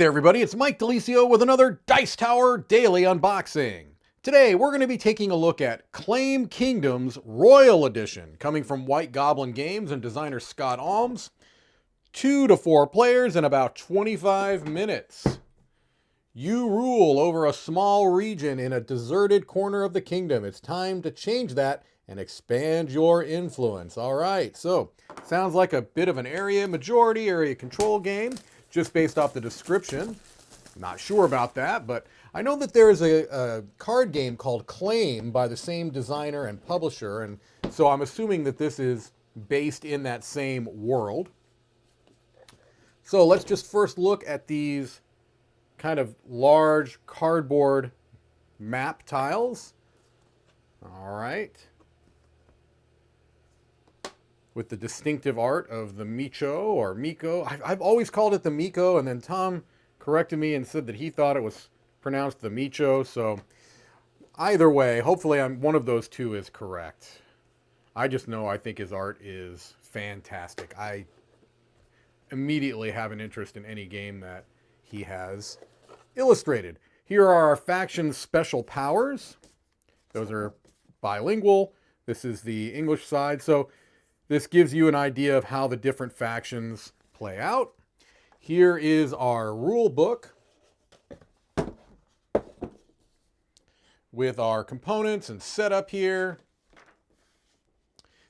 there, everybody. It's Mike Delisio with another Dice Tower Daily Unboxing. Today, we're going to be taking a look at Claim Kingdoms Royal Edition, coming from White Goblin Games and designer Scott Alms. 2 to 4 players in about 25 minutes. You rule over a small region in a deserted corner of the kingdom. It's time to change that and expand your influence. All right, so sounds like a bit of an area control game, just based off the description. Not sure about that, but I know that there is a card game called Claim by the same designer and publisher, and so I'm assuming that this is based in that same world. So let's just first look at these kind of large cardboard map tiles. All right. With the distinctive art of the Micho or Miko. I've always called it the Miko, and then Tom corrected me and said that he thought it was pronounced the Micho. So either way, hopefully one of those two is correct. I just know I think his art is fantastic. I immediately have an interest in any game that he has illustrated. Here are our faction special powers. Those are bilingual. This is the English side. So this gives you an idea of how the different factions play out. Here is our rule book with our components and setup here.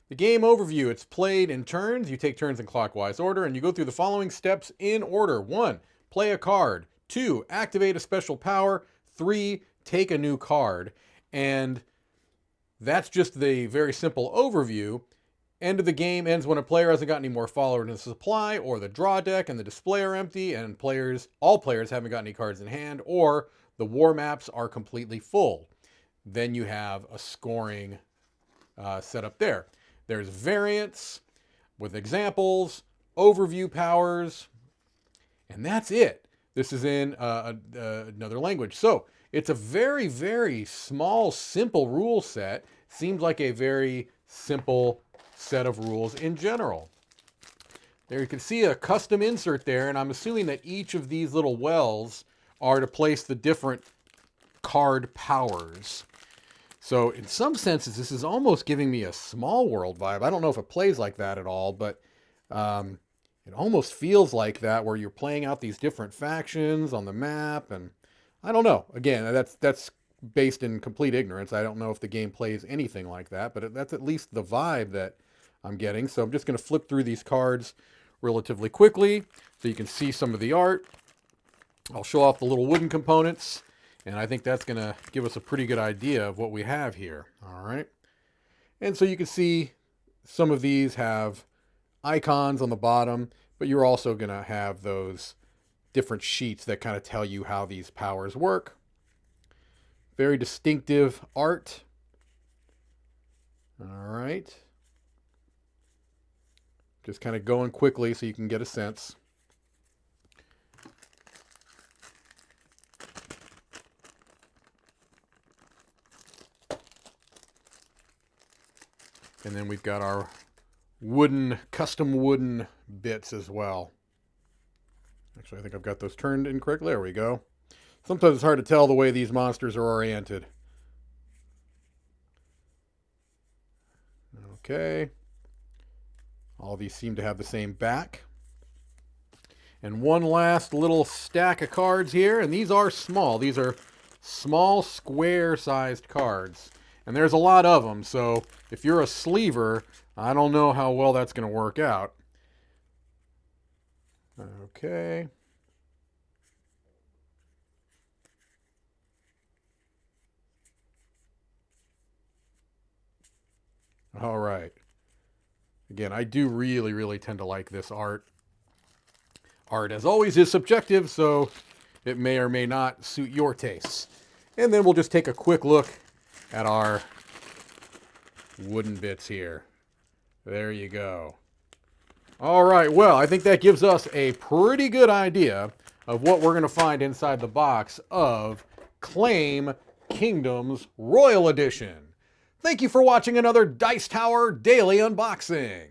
The game overview, it's played in turns. You take turns in clockwise order, and you go through the following steps in order. 1, play a card. 2, activate a special power. 3, take a new card. And that's just the very simple overview. End of the game ends when a player hasn't got any more followers in the supply, or the draw deck and the display are empty, and all players haven't got any cards in hand, or the war maps are completely full. Then you have a scoring setup there. There's variants with examples, overview powers, and that's it. This is in another language. So it's a very, very small, simple rule set. Seems like a very simple set of rules in general. There you can see a custom insert there, and I'm assuming that each of these little wells are to place the different card powers. So in some senses, this is almost giving me a small world vibe. I don't know if it plays like that at all, but it almost feels like that, where you're playing out these different factions on the map, and I don't know. Again, that's based in complete ignorance. I don't know if the game plays anything like that, but that's at least the vibe that I'm getting. So I'm just going to flip through these cards relatively quickly so you can see some of the art. I'll show off the little wooden components, and I think that's going to give us a pretty good idea of what we have here. All right. And so you can see some of these have icons on the bottom, but you're also going to have those different sheets that kind of tell you how these powers work. Very distinctive art. All right. Just kind of going quickly so you can get a sense. And then we've got our custom wooden bits as well. Actually, I think I've got those turned incorrectly. There we go. Sometimes it's hard to tell the way these monsters are oriented. Okay. All these seem to have the same back. And one last little stack of cards here, and these are small. These are small square-sized cards. And there's a lot of them, so if you're a sleever, I don't know how well that's going to work out. Okay. All right. Again, I do really, really tend to like this art. Art, as always, is subjective, so it may or may not suit your tastes. And then we'll just take a quick look at our wooden bits here. There you go. All right, well, I think that gives us a pretty good idea of what we're going to find inside the box of Claim Kingdoms Royal Edition. Thank you for watching another Dice Tower Daily Unboxing.